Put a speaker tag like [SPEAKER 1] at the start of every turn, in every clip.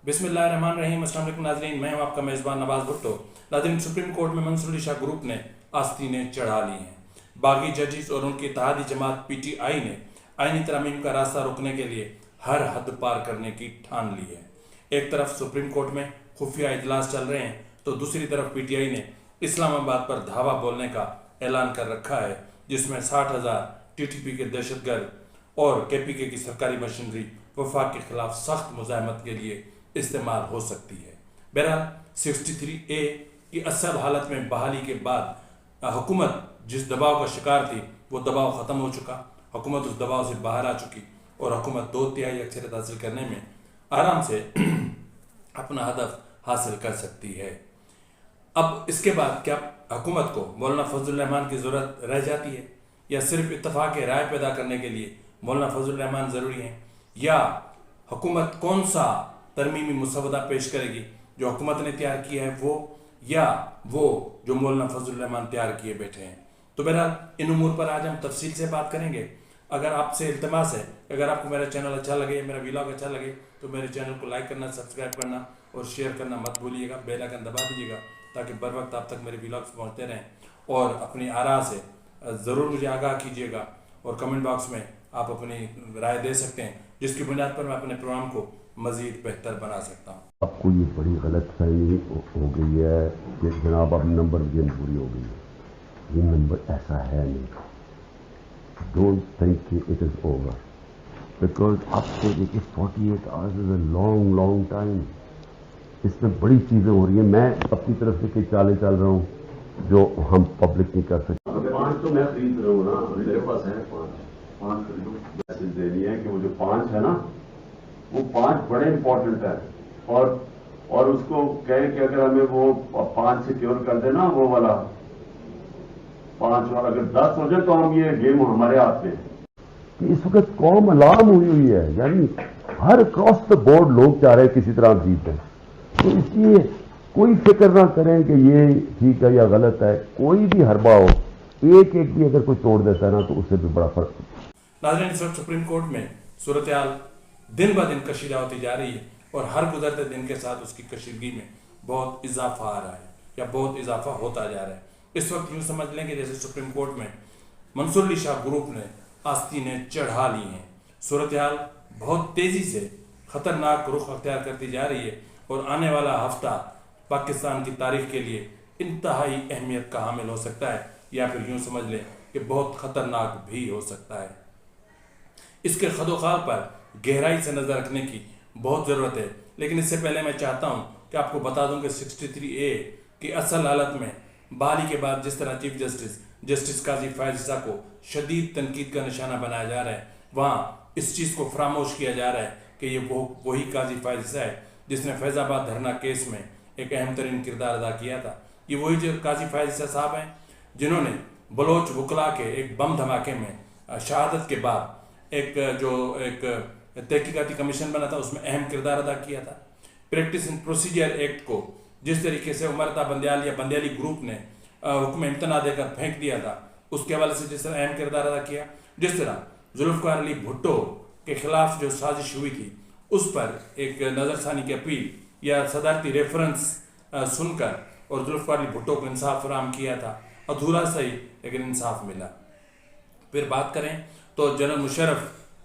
[SPEAKER 1] بسم اللہ الرحمن الرحیم۔ السلام علیکم ناظرین، میں ہوں آپ کا میزبان نواز بھٹو۔ ناظرین، سپریم کورٹ میں منصور علی شاہ گروپ نے آستینیں چڑھا لی ہیں۔ باغی ججز اور ان کی اتحادی جماعت پی ٹی آئی نے آئینی ترامیم کا راستہ روکنے کے لیے ہر حد پار کرنے کی ٹھان لی ہے۔ ایک طرف سپریم کورٹ میں خفیہ اجلاس چل رہے ہیں تو دوسری طرف پی ٹی آئی نے اسلام آباد پر دھاوا بولنے کا اعلان کر رکھا ہے، جس میں 60,000 ٹی ٹی پی کے دہشت گرد اور کے پی کے کی سرکاری مشینری وفاق کے خلاف سخت مزاحمت کے لیے استعمال ہو سکتی ہے۔ بہرحال 63A کی اصل حالت میں بحالی کے بعد حکومت جس دباؤ کا شکار تھی وہ دباؤ ختم ہو چکا، حکومت اس دباؤ سے باہر آ چکی اور حکومت 2/3 اکثریت حاصل کرنے میں آرام سے اپنا ہدف حاصل کر سکتی ہے۔ اب اس کے بعد کیا حکومت کو مولانا فضل الرحمان کی ضرورت رہ جاتی ہے، یا صرف اتفاق رائے پیدا کرنے کے لیے مولانا فضل الرحمان ضروری ہیں، یا حکومت کون سا ترمیمی مسودہ پیش کرے گی جو حکومت نے تیار کیا ہے یا وہ جو مولانا فضل الرحمان تیار کیے بیٹھے ہیں؟ تو بہرحال ان امور پر آج ہم تفصیل سے بات کریں گے۔ اگر آپ سے التماس ہے کہ اگر آپ کو میرا چینل اچھا لگے، میرا ویلاگ اچھا لگے، تو میرے چینل کو لائک کرنا، سبسکرائب کرنا اور شیئر کرنا مت بھولیے گا، بیل آئیکن دبا دیجیے گا تاکہ بر وقت آپ تک میرے ویلاگس پہنچتے رہیں، اور اپنی آراء سے ضرور مجھے آگاہ کیجیے گا، اور کمنٹ باکس میں آپ اپنی رائے دے سکتے ہیں جس کی بنیاد پر میں اپنے پروگرام کو مزید بہتر بنا سکتا ہوں۔
[SPEAKER 2] آپ کو یہ بڑی غلط فہمی ہو گئی ہے کہ جناب اب نمبر گیم پوری ہو گئی ہے۔ یہ نمبر ایسا ہے نہیں۔ ڈونٹ تھنک کہ اٹ از اوور، بیکاز اب تو دیکھیے 48 hours is a long time. اس میں بڑی چیزیں ہو رہی ہیں۔ میں اپنی طرف سے کئی چالیں چل رہا ہوں جو ہم پبلک نہیں کر سکتے۔ 5 تو میں خرید رہا ہوں نا، میرے پاس ہے 5 خریدوں۔ میسج دینی ہے کہ وہ جو 5 ہے نا، وہ 5 بڑے امپورٹنٹ ہے، اور اس کو کہیں کہ اگر ہمیں وہ 5 سیکیور کر دینا، وہ والا 5، اور اگر 10 ہو جائے تو ہم یہ گیم ہمارے ہاتھ میں ہے۔ اس وقت قوم الارم ہوئی ہے، یعنی ہر اکراس دا بورڈ لوگ چاہ رہے ہیں کسی طرح جیت جائیں، تو اس لیے کوئی فکر نہ کریں کہ یہ ٹھیک ہے یا غلط ہے۔ کوئی بھی حربہ ہو، ایک بھی اگر کوئی توڑ دیتا ہے نا تو اس سے بھی بڑا فرق ہے۔
[SPEAKER 1] ناظرین، اس وقت سپریم کورٹ میں صورتحال دن بہ دن کشیدہ ہوتی جا رہی ہے، اور ہر گزرتے دن کے ساتھ اس کی کشیدگی میں بہت اضافہ آ رہا ہے یا بہت اضافہ ہوتا جا رہا ہے۔ اس وقت یوں سمجھ لیں کہ جیسے سپریم کورٹ میں منصور علی شاہ گروپ نے آستینیں چڑھا لی ہیں۔ صورتحال بہت تیزی سے خطرناک رخ اختیار کرتی جا رہی ہے، اور آنے والا ہفتہ پاکستان کی تاریخ کے لیے انتہائی اہمیت کا حامل ہو سکتا ہے، یا پھر یوں سمجھ لیں کہ بہت خطرناک بھی ہو سکتا ہے۔ اس کے خد و خال پر گہرائی سے نظر رکھنے کی بہت ضرورت ہے، لیکن اس سے پہلے میں چاہتا ہوں کہ آپ کو بتا دوں کہ 63A کی اصل حالت میں بحالی کے بعد جس طرح چیف جسٹس قاضی فائز عیسیٰ کو شدید تنقید کا نشانہ بنایا جا رہا ہے، وہاں اس چیز کو فراموش کیا جا رہا ہے کہ یہ وہی قاضی فائز عیسیٰ ہے جس نے فیض آباد دھرنا کیس میں ایک اہم ترین کردار ادا کیا تھا۔ یہ وہی جو قاضی فائز عیسیٰ صاحب ہیں جنہوں نے بلوچ وکلا کے ایک بم دھماکے میں شہادت کے بعد ایک تحقیقاتی کمیشن بنا تھا، اس میں اہم کردار ادا کیا تھا۔ پریکٹس اینڈ پروسیجر ایکٹ کو جس طریقے سے عمرتا بندیال یا بندیالی گروپ نے حکم امتناع دے کر پھینک دیا تھا، اس کے حوالے سے جس طرح اہم کردار ادا کیا، جس طرح ذوالفقار علی بھٹو کے خلاف جو سازش ہوئی تھی اس پر ایک نظر ثانی کی اپیل یا صدارتی ریفرنس سن کر اور ذوالفقار علی بھٹو کو انصاف فراہم کیا تھا، ادھورا صحیح لیکن انصاف ملا۔ پھر بات کریں تو جنرل مشرف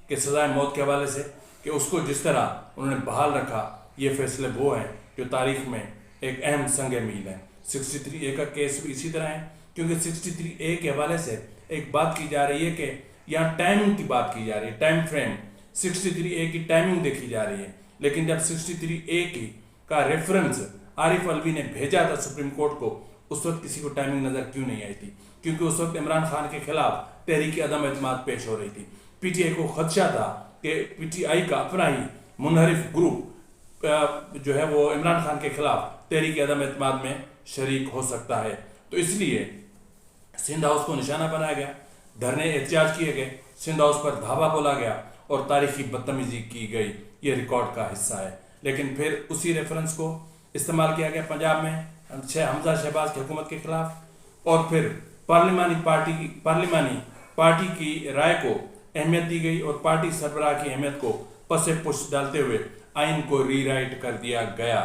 [SPEAKER 1] کے سزائے موت کے حوالے سے کہ اس کو جس طرح انہوں نے بحال رکھا، یہ فیصلے وہ ہیں جو تاریخ میں ایک اہم سنگ میل ہیں۔ 63A کا کیس بھی اسی طرح ہے، کیونکہ 63A کے حوالے سے ایک بات کی جا رہی ہے کہ یہاں ٹائمنگ کی بات کی جا رہی ہے، ٹائم فریم 63A کی ٹائمنگ دیکھی جا رہی ہے، لیکن جب 63A کا ریفرنس عارف علوی نے بھیجا تھا سپریم کورٹ کو، اس وقت کسی کو ٹائمنگ نظر کیوں نہیں آئی تھی؟ کیونکہ اس وقت عمران خان کے خلاف تحریک عدم اعتماد پیش ہو رہی تھی۔ پی ٹی آئی کو خدشہ تھا کہ پی ٹی آئی کا اپنا ہی منحرف گروپ جو ہے وہ عمران خان کے خلاف تحریک عدم اعتماد میں شریک ہو سکتا ہے، تو اس لیے سندھ ہاؤس کو نشانہ بنایا گیا، دھرنے احتجاج کیے گئے، سندھ ہاؤس پر دھاوا بولا گیا اور تاریخی بدتمیزی کی گئی۔ یہ ریکارڈ کا حصہ ہے، لیکن پھر اسی ریفرنس کو استعمال کیا گیا پنجاب میں حمزہ شہباز کی حکومت کے خلاف، اور پھر پارلیمانی پارٹی کی رائے کو اہمیت دی گئی، اور پارٹی سربراہ کی اہمیت کو پس پش ڈالتے ہوئے आइन को रीराइट कर दिया गया।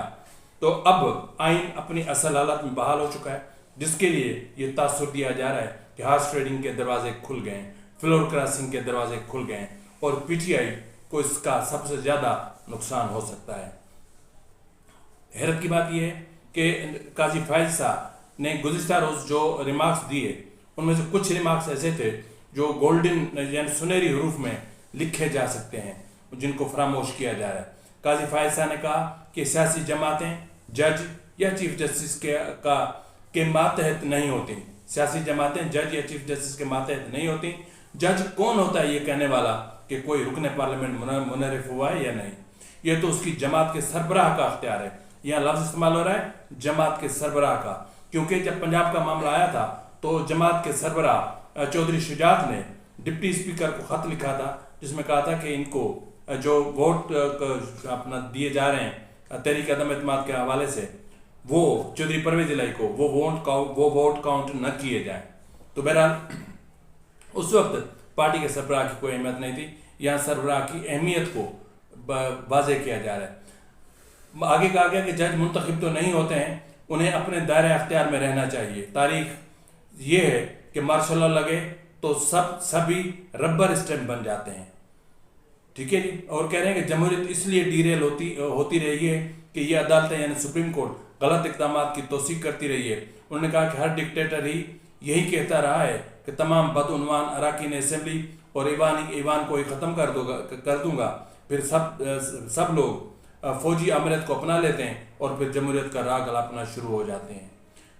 [SPEAKER 1] तो अब आइन अपनी असल हालत में बहाल हो चुका है, जिसके लिए ये तासुर दिया जा रहा है कि हॉर्स ट्रेडिंग के दरवाजे खुल गए, फ्लोर क्रॉसिंग के दरवाजे खुल गए और पीटीआई को इसका सबसे ज़्यादा नुकसान हो सकता है। हैरत की बात यह है कि काजी फायज साहब ने गुज़िश्ता रोज़ जो रिमार्क्स दिए उनमें से कुछ रिमार्क्स ऐसे थे जो गोल्डन यानी सुनहरी हरूफ में लिखे जा सकते हैं, जिनको फरामोश किया जा रहा है। काजी फायज साहब ने कहा कि सियासी जमातें जज या चीफ जस्टिस के मातहत नहीं होती। सियासी जमातें जज या चीफ जस्टिस के मातहत नहीं होती। जज कौन होता है ये कहने वाला कि कोई रुकने पार्लियामेंट मुनर्रिफ हुआ है या नहीं, ये तो उसकी जमात के सरबराह का अख्तियार है। यहाँ लफ्ज़ इस्तेमाल हो रहा है जमात के सरबराह का, क्योंकि जब पंजाब का मामला आया था तो जमात के सरबराह चौधरी शुजात ने डिप्टी स्पीकर को ख़त लिखा था, जिसमें कहा था कि इनको जो वोट अपना दिए जा रहे हैं तहरीक अदम एतमाद के हवाले से, वो चौधरी परवेज़ इलाही को वो वोट काउंट न किए जाएं। तो बहरहाल उस वक्त पार्टी के सरबराह की कोई अहमियत नहीं थी। यहाँ सरबराह की अहमियत को वाज़े किया जा रहा है। आगे कहा गया कि जज मुंतखब तो नहीं होते हैं, उन्हें अपने दायरे अख्तियार में रहना चाहिए। तारीख ये है कि मार्शल लॉ लगे तो सभी रबर स्टैम्प बन जाते हैं। ठीक है जी। और कह रहे हैं कि जमहूरियत इसलिए डीरेल होती रही है कि ये अदालतें यानी सुप्रीम कोर्ट गलत इक़दाम की तौसीक करती रही है। उन्होंने कहा कि हर डिक्टेटर ही यही कहता रहा है कि तमाम बदउनवान अरकान असेंबली और ईवान को ही ख़त्म कर दूंगा, फिर सब लोग फौजी अमरीत को अपना लेते हैं और फिर जमहूरियत का राग अलापना शुरू हो जाते हैं।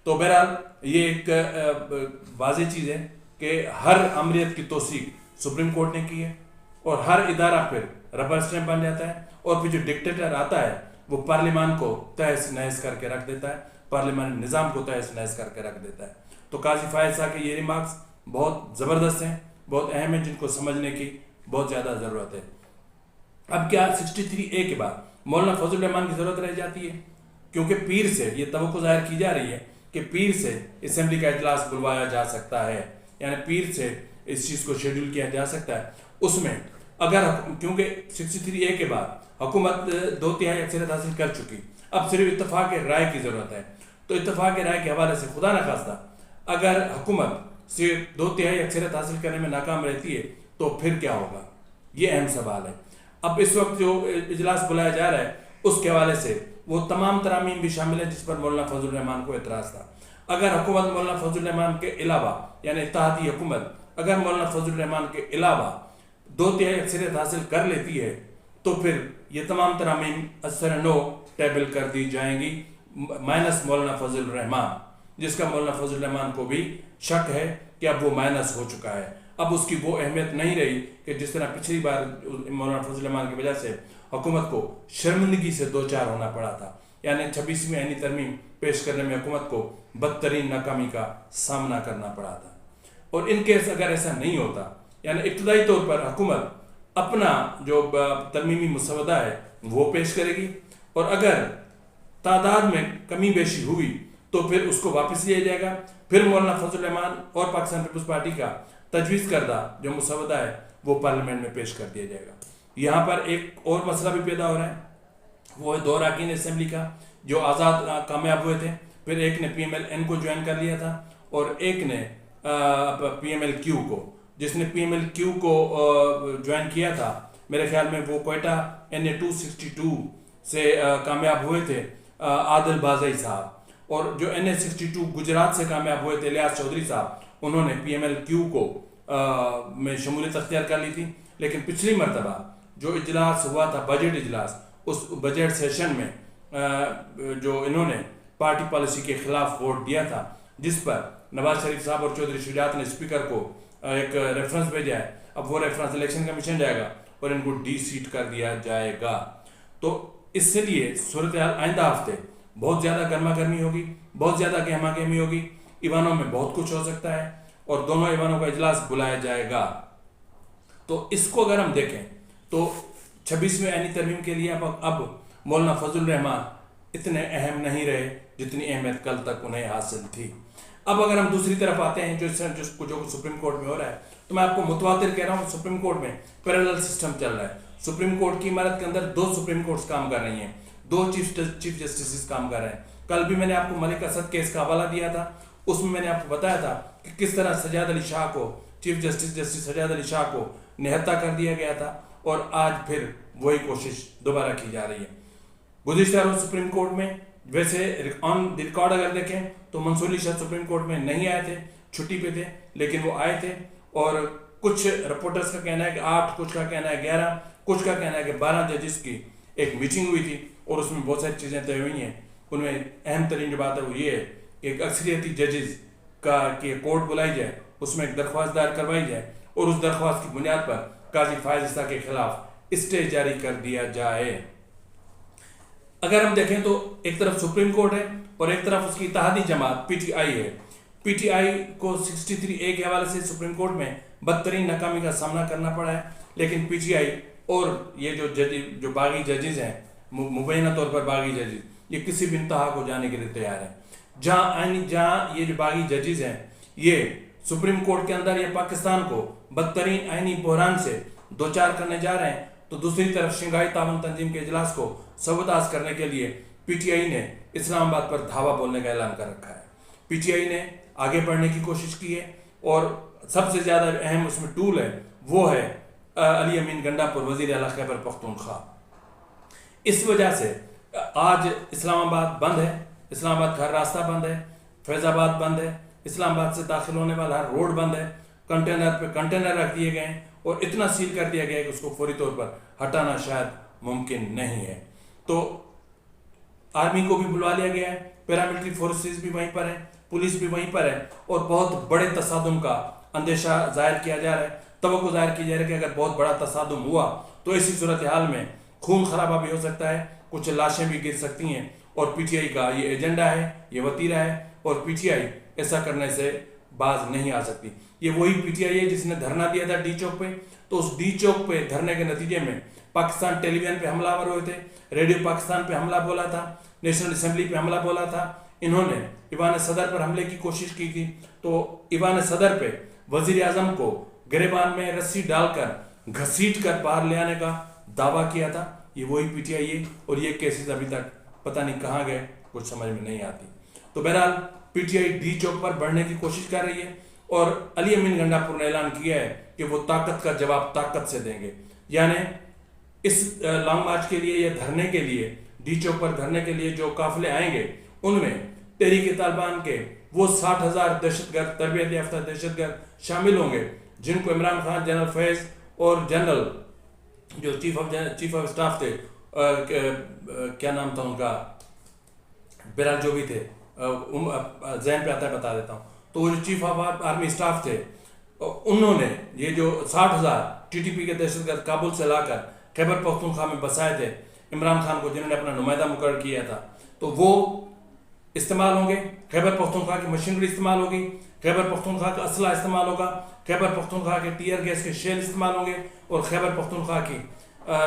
[SPEAKER 1] तो बहरहाल ये एक वाज़ेह चीज़ है कि हर अमरीत की तौसीक सुप्रीम कोर्ट ने की है और हर इदारा फिर रबर स्टैम्प बन जाता है और फिर जो डिक्टेटर आता है वो पार्लियामान को तहस नहस करके रख देता है, पार्लियामानी निज़ाम को तहस नहस करके रख देता है। तो काजी फायज साहब के ये रिमार्क्स बहुत ज़बरदस्त हैं, बहुत अहम हैं, जिनको समझने की बहुत ज़्यादा ज़रूरत है। अब क्या 63A के बाद मौलाना फजल रहमान की ज़रूरत रह जाती है, क्योंकि पीर से ये तवक्को ज़ाहिर की जा रही है कि पीर से असेंबली का इजलास बुलवाया जा सकता है, यानी पीर से इस चीज़ को शेड्यूल किया जा सकता है। उसमें अगर क्योंकि 63A के बाद हुकूमत 2/3 अक्सरियत हासिल कर चुकी, अब सिर्फ इत्तफाक राय की ज़रूरत है। तो इत्तफाक राय के हवाले से खुदा न खास्ता अगर हुकूमत सिर्फ 2/3 अक्सरियत हासिल करने में नाकाम रहती है तो फिर क्या होगा, ये अहम सवाल है। अब इस वक्त जो इजलास बुलाया जा रहा है उसके हवाले से वो तमाम तरामीम भी शामिल है जिस पर मौलाना फजल रहमान को एतराज़ था। अगर हुकूमत मौलाना फजल रहमान के अलावा यानी इत्तेहादी हुकूमत अगर मौलाना फजल रहमान के अलावा 2/3 अक्सरियत हासिल कर लेती है तो फिर ये तमाम तरामीम असर नो टेबल कर दी जाएंगी माइनस मौलाना फजल रहमान, जिसका मौलाना फजल रहमान को भी शक है कि अब वो माइनस हो चुका है। अब उसकी वो अहमियत नहीं रही कि जिस तरह पिछली बार मौलाना फजल रहमान की वजह से हुकूमत को शर्मिंदगी से दो चार होना पड़ा था, यानी 26वीं आईनी तरमीम पेश करने में हुकूमत को बदतरीन नाकामी का सामना करना पड़ा था। और इन केस अगर ऐसा नहीं होता, यानी इब्तदाई तौर पर हुकूमत अपना जो तरमीमी मुसवदा है वो पेश करेगी और अगर तादाद में कमी बेशी हुई तो फिर उसको वापस लिया जाएगा, फिर मौलाना फजल रहमान और पाकिस्तान पीपल्स पार्टी का तजवीज़ करदा जो मुसवदा है वो पार्लियामेंट में पेश कर दिया जाएगा। यहाँ पर एक और मसला भी पैदा हो रहा है, वो है 2 अरकान असेंबली का जो आज़ाद कामयाब हुए थे, फिर एक ने PMLN को ज्वाइन कर लिया था और एक ने PMLQ को, जिसने PMLQ को ज्वाइन किया था मेरे ख्याल में वो कोयटा NA 262 से कामयाब हुए थे आदिल बाज़ई साहब, और जो NA 62 गुजरात से कामयाब हुए थे इलियास चौधरी साहब, उन्होंने PMLQ को में शमूलियत अख्तियार कर ली थी। लेकिन पिछली मरतबा जो इजलास हुआ था बजट इजलास, उस बजट सेशन में जो इन्होंने पार्टी पॉलिसी के खिलाफ वोट दिया था, जिस पर नवाज शरीफ साहब और चौधरी शुजात ने स्पीकर को एक रेफरेंस भेजा है, अब वो रेफरेंस इलेक्शन कमीशन जाएगा और इनको डी-सीट कर दिया जाएगा। तो इसलिए सूरत आइंदा हफ्ते बहुत ज़्यादा गर्मा गर्मी होगी, बहुत ज़्यादा गहमा गहमी होगी, ईवानों में बहुत कुछ हो सकता है और दोनों ईवानों का इजलास बुलाया जाएगा। तो इसको अगर हम देखें तो 26वें आईनी तरमीम के लिए अब मौलाना फजल रहमान इतने अहम नहीं रहे जितनी अहमियत कल तक उन्हें हासिल थी। अब अगर हम दूसरी तरफ आते हैं जो सुप्रीम कोर्ट में हो रहा है, तो मैं आपको मुतवातिर कह रहा हूँ, सुप्रीम कोर्ट में पैरेलल सिस्टम चल रहा है। सुप्रीम कोर्ट की इमारत के अंदर 2 सुप्रीम कोर्ट्स काम कर रही हैं, 2 चीफ जस्टिस काम कर रहे हैं। कल भी मैंने आपको मलिक असद केस का हवाला दिया था, उसमें मैंने आपको बताया था कि किस तरह सजाद अली शाह को, चीफ जस्टिस सजाद अली शाह को निहत्ता कर दिया गया था, और आज फिर वही कोशिश दोबारा की जा रही है। गुज़िश्ता रोज़ सुप्रीम कोर्ट में, वैसे ऑन द रिकॉर्ड अगर देखें तो मंसूर अली शाह सुप्रीम कोर्ट में नहीं आए थे, छुट्टी पे थे, लेकिन वो आए थे। और कुछ रिपोर्टर्स का कहना है कि 8, कुछ का कहना है 11, कुछ का कहना है कि 12 जजेस की एक मीटिंग हुई थी और उसमें बहुत सारी चीज़ें तय हुई हैं। उनमें अहम तरीन जो बात है वो ये है कि एक अक्सरियती जजेस का कि कोर्ट बुलाई जाए, उसमें एक दरख्वास्त दायर करवाई जाए और उस दरख्वास्त की बुनियाद पर काजी फायज ईसा के खिलाफ स्टे जारी कर दिया जाए। अगर हम देखें तो एक तरफ सुप्रीम कोर्ट है और एक तरफ उसकी इत्तेहादी जमात पीटीआई है। पीटीआई को 63A के हवाले से सुप्रीम कोर्ट में बदतरीन नाकामी का सामना करना पड़ा है, लेकिन पीटीआई और ये जो बागी जजेस हैं, मुबैना तौर पर बागी जजेस, ये किसी भी इंतहा को जाने के लिए तैयार है। जहाँ ये जो बागी जजेस हैं ये सुप्रीम कोर्ट के अंदर ये पाकिस्तान को बदतरीन आईनी बहरान से दो चार करने जा रहे हैं, तो दूसरी तरफ शंघाई ताउन तंजीम के इजलास को सबताज करने के लिए पीटीआई ने इस्लामाबाद पर धावा बोलने का ऐलान कर रखा है। पीटीआई ने आगे बढ़ने की कोशिश की है और सबसे ज़्यादा अहम उसमें टूल है वो है अली अमीन गंडापुर, वज़ीर आला खैबर पख्तूनख्वा। इस वजह से आज इस्लामाबाद बंद है, इस्लामाबाद का हर रास्ता बंद है, फैज़ाबाद बंद है, इस्लामाबाद से दाखिल होने वाला हर रोड बंद है, कंटेनर पे कंटेनर रख दिए गए हैं और इतना सील कर दिया गया है कि उसको फौरी तौर पर हटाना शायद मुमकिन नहीं है। तो आर्मी को भी बुलवा लिया गया है, पैरामिलिट्री फोर्सेस भी वहीं पर है, पुलिस भी वहीं पर है और बहुत बड़े तसादुम का अंदेशा जाहिर किया जा रहा है, तवक्को जाहिर की जा रही है कि अगर बहुत बड़ा तसादुम हुआ तो ऐसी सूरत हाल में खून खराबा भी हो सकता है, कुछ लाशें भी गिर सकती हैं। और पीटीआई का ये एजेंडा है, ये वतीरा है और पीटीआई ऐसा करने से बाज नहीं आ सकती। ये वही पीटीआई है जिसने धरना दिया था डी चौक पे, तो उस डी चौक पे धरने के नतीजे में पाकिस्तान टेलीविजन पे हमलावर हुए थे, रेडियो पाकिस्तान पे हमला बोला था, नेशनल असेंबली पे हमला बोला था। इन्होंने ईवान सदर पर हमले की कोशिश की थी, तो ईवान सदर पे वजीर आजम को गिरेबान में रस्सी डालकर घसीट कर बाहर ले आने का दावा किया था। ये वही पीटीआई है और ये केसेस अभी तक पता नहीं कहाँ गए, कुछ समझ में नहीं आती। तो बहरहाल पीटीआई डी चौक पर बढ़ने की कोशिश कर रही है और अली अमीन गंडापुर ने ऐलान किया है कि वो ताकत का जवाब ताकत से देंगे। यानी इस लॉन्ग मार्च के लिए या धरने के लिए, डी चौक पर धरने के लिए जो काफिले आएंगे उनमें तहरीक तालिबान के वो 60,000 दहशतगर्द, तरबियत याफ्ता दहशतगर्द शामिल होंगे जिनको इमरान खान, जनरल फैज और जनरल जो चीफ ऑफ स्टाफ थे, क्या नाम था उनका, बहरहाल जो भी थे, जहन पे आता है बता देता हूँ। तो वो जो चीफ ऑफ आर्मी स्टाफ थे उन्होंने ये जो 60,000 टीटीपी के दहशतगर्द काबुल से लाकर खैबर पख्तूनख्वा में बसाए थे इमरान खान को, जिन्होंने अपना नुमाइंदा मुकर्रर किया था, तो वो इस्तेमाल होंगे। खैबर पख्तूनख्वा की मशीनरी इस्तेमाल होगी, खैबर पख्तूनख्वा का असला इस्तेमाल होगा, खैबर पख्तूनख्वा के टीयर गैस के शेल इस्तेमाल होंगे और खैबर पख्तूनख्वा की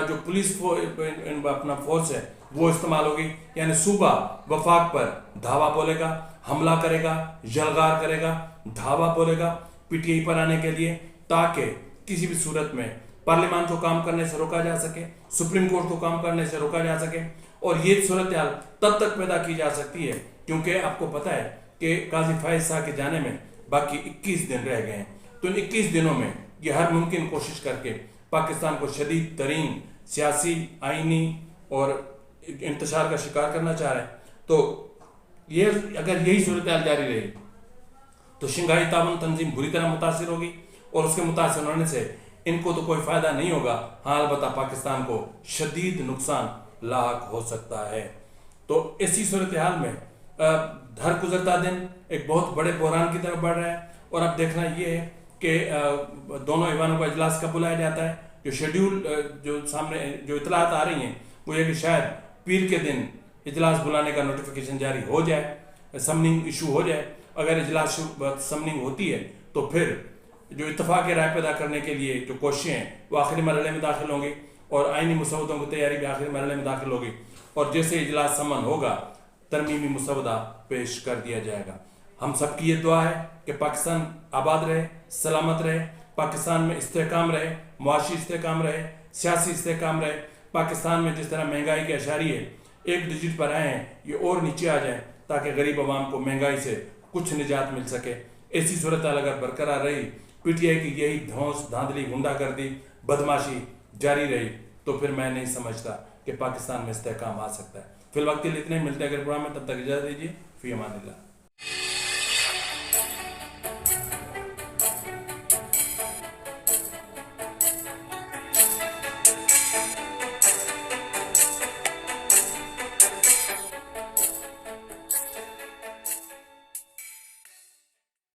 [SPEAKER 1] जो पुलिस अपना फोर्स है वो इस्तेमाल होगी। यानी सूबा वफाक पर धावा बोलेगा, हमला करेगा, जलगार करेगा, धावा बोलेगा पीटीआई पर आने के लिए, ताकि किसी भी सूरत में पार्लियामान को काम करने से रोका जा सके, सुप्रीम कोर्ट को काम करने से रोका जा सके। और ये सूरत हाल तब तक पैदा की जा सकती है क्योंकि आपको पता है कि काजी फायज शाह के जाने में बाकी 21 दिन रह गए हैं। तो इन 21 दिनों में ये हर मुमकिन कोशिश करके पाकिस्तान को शदीद तरीन सियासी, आइनी और इंतशार का शिकार करना चाह रहे हैं। तो ये अगर यही सूरत हाल जारी रही तो शंघाई ताउन तंजीम बुरी तरह मुतासिर होगी और उसके मुतासिर होने से इनको तो कोई फ़ायदा नहीं होगा, हाँ अलबत्ता पाकिस्तान को शदीद नुकसान लाक हो सकता है। तो इसी सूरत हाल में हर गुजरता दिन एक बहुत बड़े बहरान की तरफ बढ़ रहा है और अब देखना ये है कि दोनों ईवानों का इजलास कब बुलाया जाता है। जो शेड्यूल जो सामने जो इतलात आ रही हैं वो ये कि शायद पीर के दिन इजलास बुलाने का नोटिफिकेशन जारी हो जाए, समनिंग इशू हो जाए। अगर इजलास समनिंग होती है तो फिर जो इत्तफाक राय पैदा करने के लिए जो कोशिशें हैं वो आखिरी मरहले में दाखिल होंगी और आइनी मुसवदों की तैयारी भी आखिरी मरहले में दाखिल होगी और जैसे इजलास समन होगा तरमीमी मुसवदा पेश कर दिया जाएगा। हम सबकी ये दुआ है कि पाकिस्तान आबाद रहे, सलामत रहे, पाकिस्तान में इस्तेहकाम रहे, मुआशी इस्तेहकाम रहे, सियासी इस्तेहकाम रहे। पाकिस्तान में जिस तरह महंगाई के अशारिये 1 डिजिट पर आए हैं, ये और नीचे आ जाएं ताकि गरीब आवाम को महंगाई से कुछ निजात मिल सके। ऐसी सूरत अगर बरकरार रही, पीटीआई की यही धौंस, धांधली, गुंडागर्दी, बदमाशी जारी रही, तो फिर मैं नहीं समझता कि पाकिस्तान में इस्तेहकाम आ सकता है। फिलहाल के लिए इतने मिलते हैं अगर प्रोग्राम में, तब तक इजाज़त दीजिए। फ़ी अमानिल्लाह।